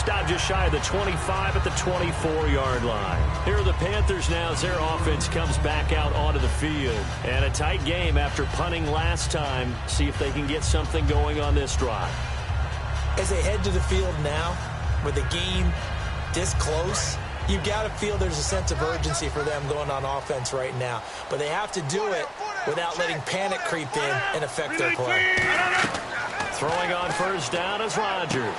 Stop just shy of the 25 at the 24-yard line. Here are the Panthers now as their offense comes back out onto the field. And a tight game after punting last time. See if they can get something going on this drive. As they head to the field now, with the game this close, you've got to feel there's a sense of urgency for them going on offense right now. But they have to do it without letting panic creep in and affect their play. Throwing on first down is Rodgers.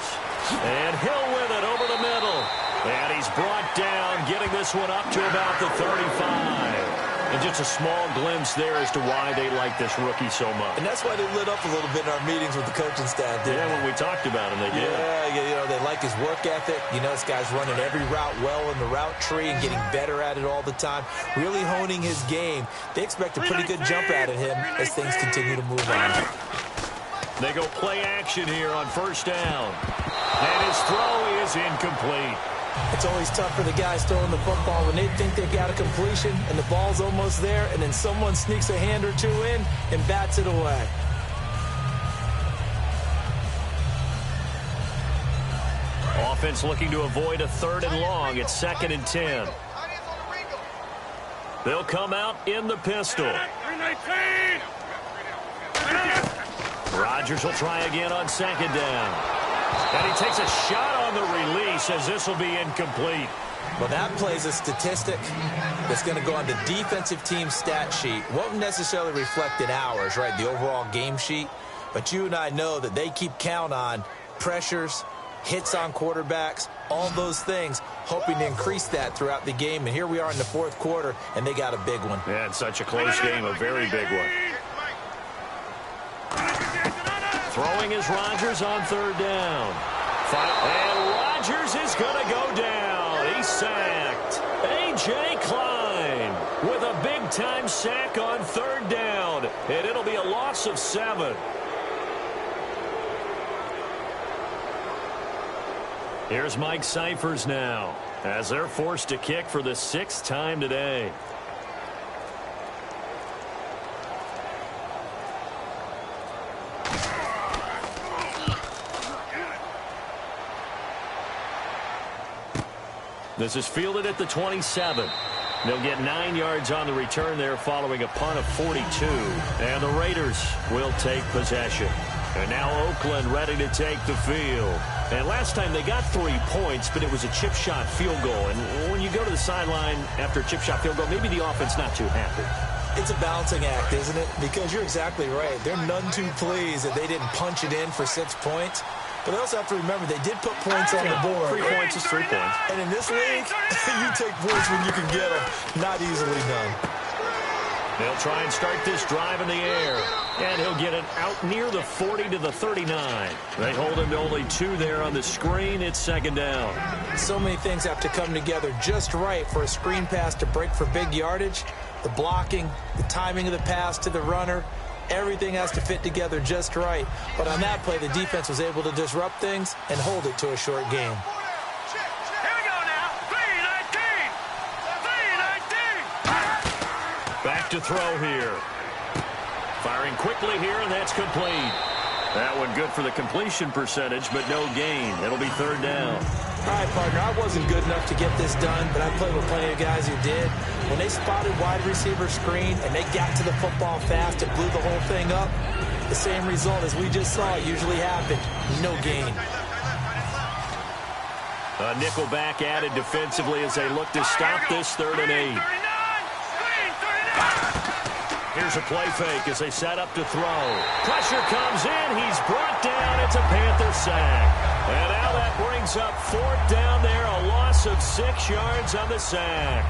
And Hill with it over the middle. And he's brought down, getting this one up to about the 35. And just a small glimpse there as to why they like this rookie so much. And that's why they lit up a little bit in our meetings with the coaching staff. Yeah, when we talked about him, they did. Yeah, they like his work ethic. You know, this guy's running every route well in the route tree and getting better at it all the time. Really honing his game. They expect a pretty good jump out of him as things continue to move on. They go play action here on first down. And his throw is incomplete. It's always tough for the guys throwing the football when they think they've got a completion and the ball's almost there, and then someone sneaks a hand or two in and bats it away. Offense looking to avoid a 3rd and long. It's 2nd and 10. They'll come out in the pistol. Rodgers will try again on 2nd down. And he takes a shot on the release as this will be incomplete. Well, that plays a statistic that's going to go on the defensive team stat sheet. Won't necessarily reflect in ours, right, the overall game sheet. But you and I know that they keep count on pressures, hits on quarterbacks, all those things, hoping to increase that throughout the game. And here we are in the 4th quarter, and they got a big one. Yeah, it's such a close game, a very big one. Throwing is Rodgers on 3rd down. And Rodgers is going to go down. He's sacked. A.J. Klein with a big-time sack on 3rd down. And it'll be a loss of 7. Here's Mike Cyphers now as they're forced to kick for the 6th time today. This is fielded at the 27. They'll get 9 yards on the return there following a punt of 42. And the Raiders will take possession. And now Oakland ready to take the field. And last time they got 3 points, but it was a chip shot field goal. And when you go to the sideline after a chip shot field goal, maybe the offense not too happy. It's a balancing act, isn't it? Because you're exactly right. They're none too pleased that they didn't punch it in for 6 points. But they also have to remember they did put points on the board. 3 points is 3 points. And in this league, you take points when you can get them. Not easily done. They'll try and start this drive in the air. And he'll get it out near the 40 to the 39. They hold him to only 2 there on the screen. It's 2nd down. So many things have to come together just right for a screen pass to break for big yardage. The blocking, the timing of the pass to the runner. Everything has to fit together just right. But on that play, the defense was able to disrupt things and hold it to a short game. Here we go now. 3-19. 3-19. Back to throw here. Firing quickly here, and that's complete. That one good for the completion percentage, but no gain. It'll be 3rd down. All right, partner, I wasn't good enough to get this done, but I played with plenty of guys who did. When they spotted wide receiver screen and they got to the football fast and blew the whole thing up, the same result as we just saw usually happened. No gain. A nickel back added defensively as they look to stop this 3rd and 8. Here's a play fake as they set up to throw. Pressure comes in. He's brought down. It's a Panther sack. And now that brings up 4th down there. A loss of 6 yards on the sack.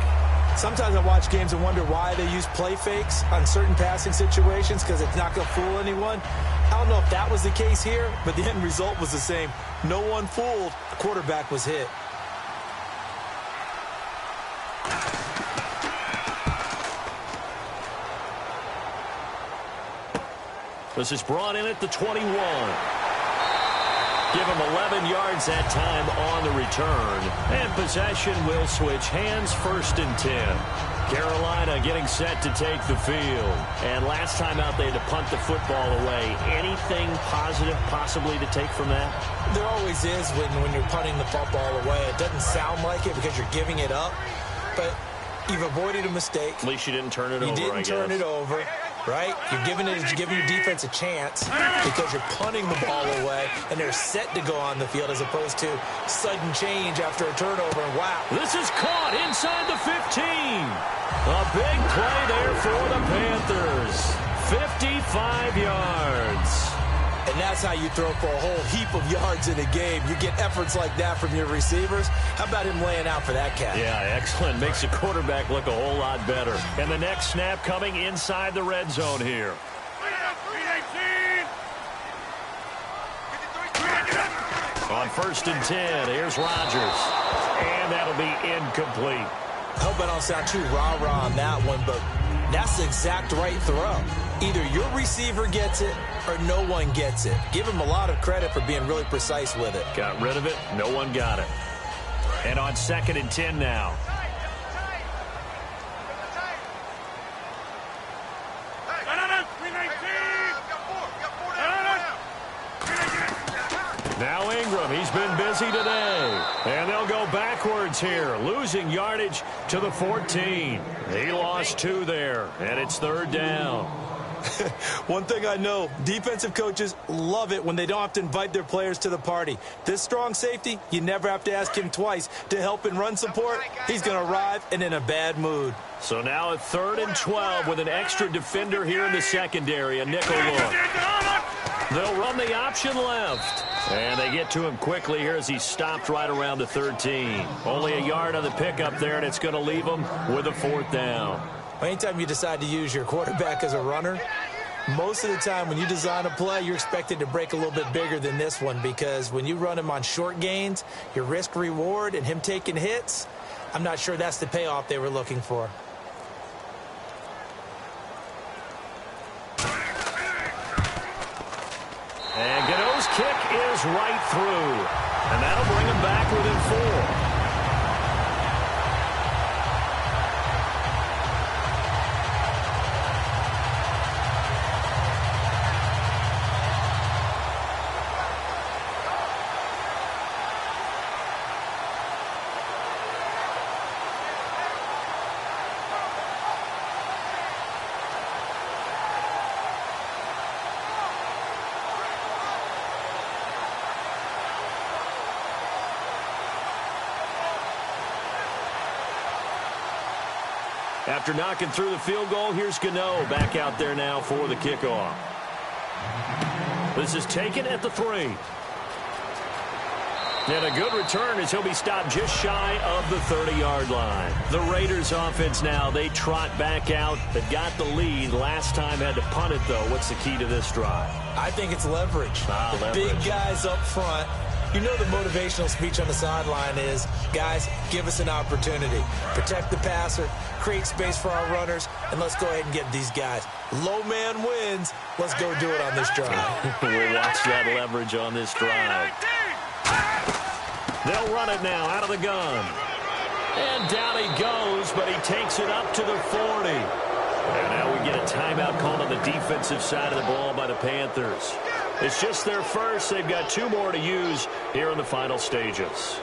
Sometimes I watch games and wonder why they use play fakes on certain passing situations because it's not going to fool anyone. I don't know if that was the case here, but the end result was the same. No one fooled. The quarterback was hit. This is brought in at the 21. Give him 11 yards that time on the return. And possession will switch hands, 1st and 10. Carolina getting set to take the field. And last time out, they had to punt the football away. Anything positive possibly to take from that? There always is when you're punting the football away. It doesn't sound like it because you're giving it up, but you've avoided a mistake. At least you didn't turn it over, You didn't turn it over, right? You're giving your defense a chance because you're punting the ball away, and they're set to go on the field as opposed to sudden change after a turnover. And wow. This is caught inside the 15. A big play there for the Panthers. 55 yards. And that's how you throw for a whole heap of yards in a game. You get efforts like that from your receivers. How about him laying out for that cat? Yeah, excellent. Makes the quarterback look a whole lot better. And the next snap coming inside the red zone here. On 1st and 10, here's Rodgers. And that'll be incomplete. I hope I don't sound too rah-rah on that one, but that's the exact right throw. Either your receiver gets it or no one gets it. Give him a lot of credit for being really precise with it. Got rid of it. No one got it. And on 2nd and 10 now. Now Ingram, he's been busy today. And they'll go backwards here, losing yardage to the 14. He lost 2 there, and it's 3rd down. One thing I know, defensive coaches love it when they don't have to invite their players to the party. This strong safety, you never have to ask him twice to help in run support. He's going to arrive and in a bad mood. So now at 3rd and 12 with an extra defender here in the secondary, a nickel look. They'll run the option left. And they get to him quickly here as he stopped right around the 13. Only a yard on the pickup there, and it's going to leave him with a 4th down. Anytime you decide to use your quarterback as a runner, most of the time when you design a play, you're expected to break a little bit bigger than this one because when you run him on short gains, your risk-reward and him taking hits, I'm not sure that's the payoff they were looking for. And Godot's kick is right through. And that'll bring him back within 4. After knocking through the field goal, here's Godot back out there now for the kickoff. This is taken at the 3. And a good return as he'll be stopped just shy of the 30-yard line. The Raiders offense now, they trot back out. They've got the lead. Last time had to punt it, though. What's the key to this drive? I think it's leverage. Leverage. Big guys up front. You know the motivational speech on the sideline is, guys, give us an opportunity. Protect the passer, create space for our runners, and let's go ahead and get these guys. Low man wins. Let's go do it on this drive. We'll watch that leverage on this drive. They'll run it now out of the gun. And down he goes, but he takes it up to the 40. And now we get a timeout called on the defensive side of the ball by the Panthers. It's just their first. They've got 2 more to use here in the final stages.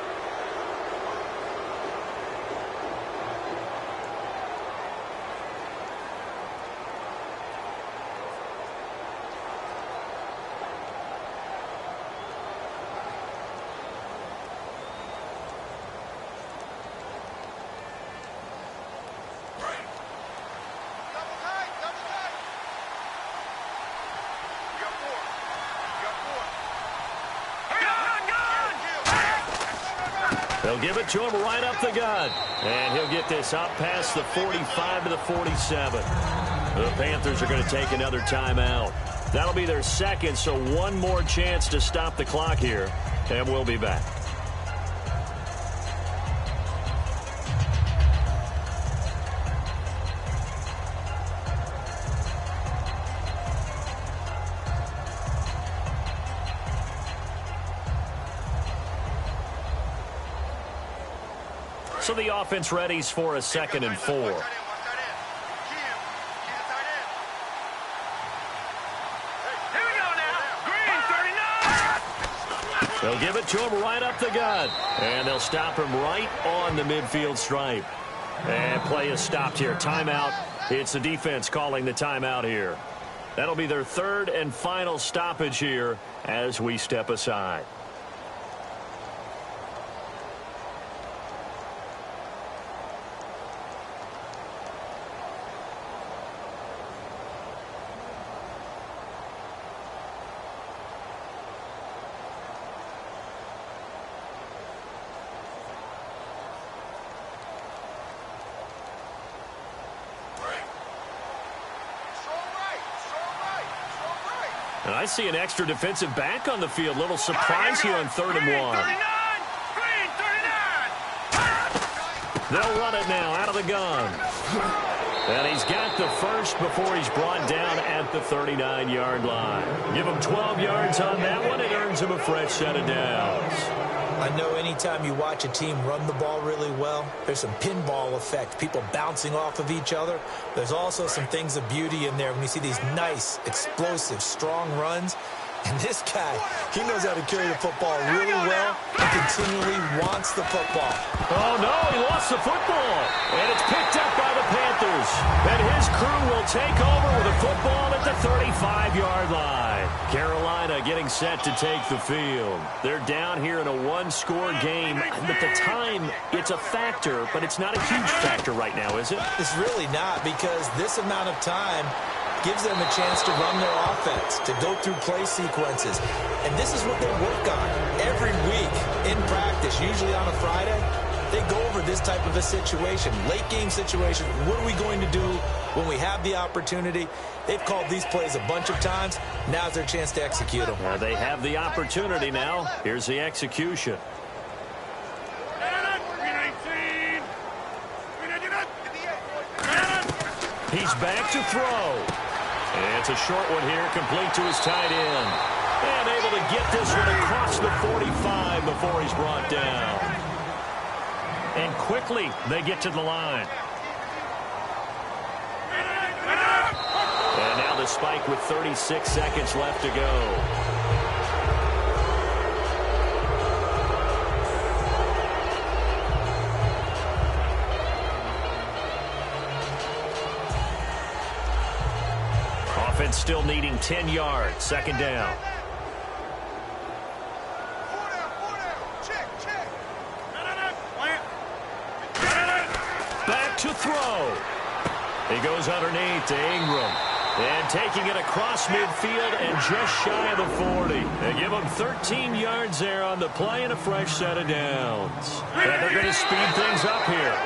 They'll give it to him right up the gut. And he'll get this up past the 45 to the 47. The Panthers are going to take another timeout. That'll be their second, so one more chance to stop the clock here. And we'll be back. So the offense readies for a 2nd and 4. They'll give it to him right up the gut. And they'll stop him right on the midfield stripe. And play is stopped here. Timeout. It's the defense calling the timeout here. That'll be their 3rd and final stoppage here as we step aside. And I see an extra defensive back on the field. Little surprise here on 3rd and 1. They'll run it now out of the gun. And he's got the first before he's brought down at the 39-yard line. Give him 12 yards on that one. It earns him a fresh set of downs. I know anytime you watch a team run the ball really well, there's some pinball effect, people bouncing off of each other. There's also some things of beauty in there when you see these nice, explosive, strong runs. And this guy, he knows how to carry the football really well and continually wants the football. Oh, no, he lost the football. And it's picked up by the Panthers. And his crew will take over with a football at the 35-yard line. Carolina getting set to take the field. They're down here in a one-score game. But the time, it's a factor, but it's not a huge factor right now, is it? It's really not, because this amount of time gives them a chance to run their offense, to go through play sequences. And this is what they work on every week in practice, usually on a Friday. They go over this type of a situation, late game situation. What are we going to do when we have the opportunity? They've called these plays a bunch of times. Now's their chance to execute them. Well, they have the opportunity now. Here's the execution. He's back to throw. And it's a short one here, complete to his tight end. And able to get this one across the 45 before he's brought down. And quickly, they get to the line. And now the spike with 36 seconds left to go. Offense still needing 10 yards. 2nd down. Back to throw. He goes underneath to Ingram. And taking it across midfield and just shy of the 40. They give him 13 yards there on the play and a fresh set of downs. And they're going to speed things up here.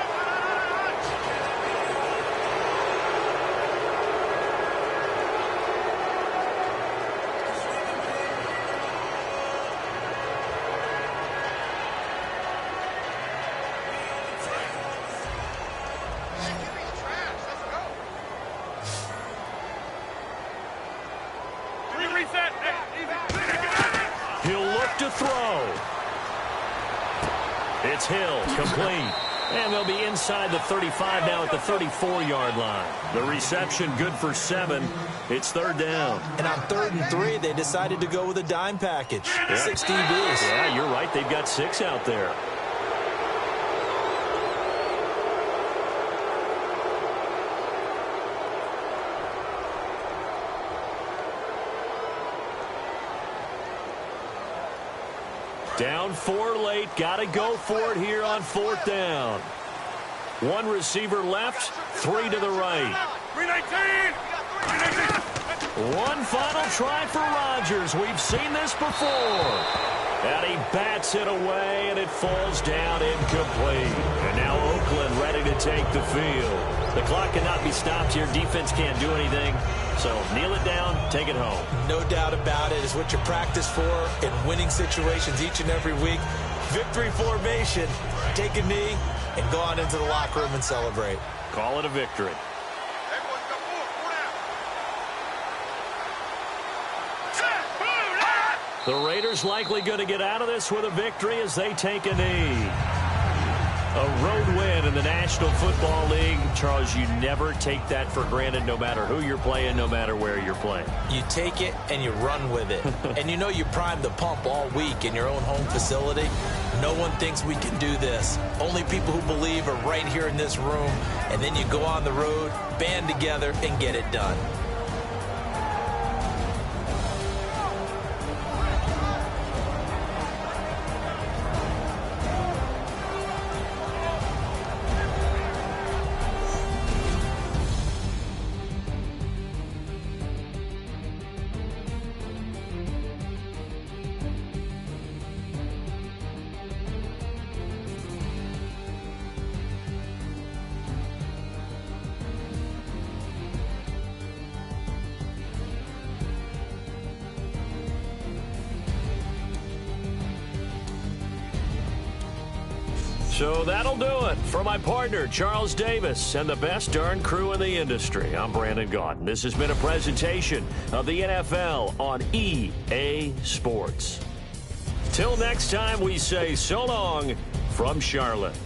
He'll look to throw. It's Hill, complete. And they'll be inside the 35 now at the 34-yard line. The reception good for 7. It's 3rd down. And on 3rd and 3, they decided to go with a dime package. 6 DBs. Yeah, you're right. They've got 6 out there. Down 4 late. Got to go for it here on 4th down. 1 receiver left, 3 to the right. 1 final try for Rodgers. We've seen this before. And he bats it away, and it falls down incomplete. And now Oakland ready to take the field. The clock cannot be stopped here. Defense can't do anything. So kneel it down, take it home. No doubt about it. It's what you practice for in winning situations each and every week. Victory formation. Take a knee and go on into the locker room and celebrate. Call it a victory. The Raiders likely going to get out of this with a victory as they take a knee. A road win in the National Football League. Charles, you never take that for granted no matter who you're playing, no matter where you're playing. You take it and you run with it. And you know you primed the pump all week in your own home facility. No one thinks we can do this. Only people who believe are right here in this room. And then you go on the road, band together, and get it done. So that'll do it for my partner, Charles Davis, and the best darn crew in the industry. I'm Brandon Gaudin. This has been a presentation of the NFL on EA Sports. Till next time, we say so long from Charlotte.